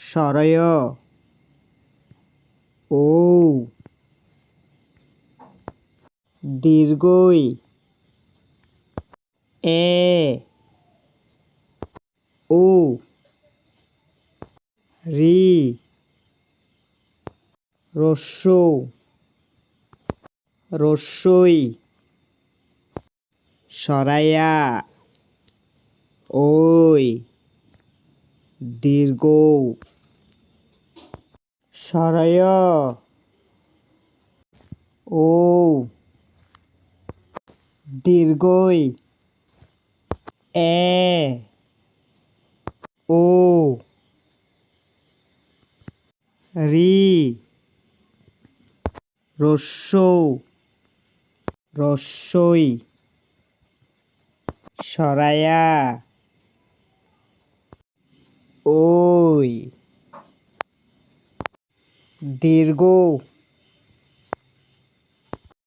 সরয় ও দীর্ঘই এ ও রি রস্যৌ রস্যই সরায়া ওই দীর্ঘৌ সরয় ও দীর্ঘই এ ও রি রস্যৌ রস্যই সরায়া ওই দীর্ঘ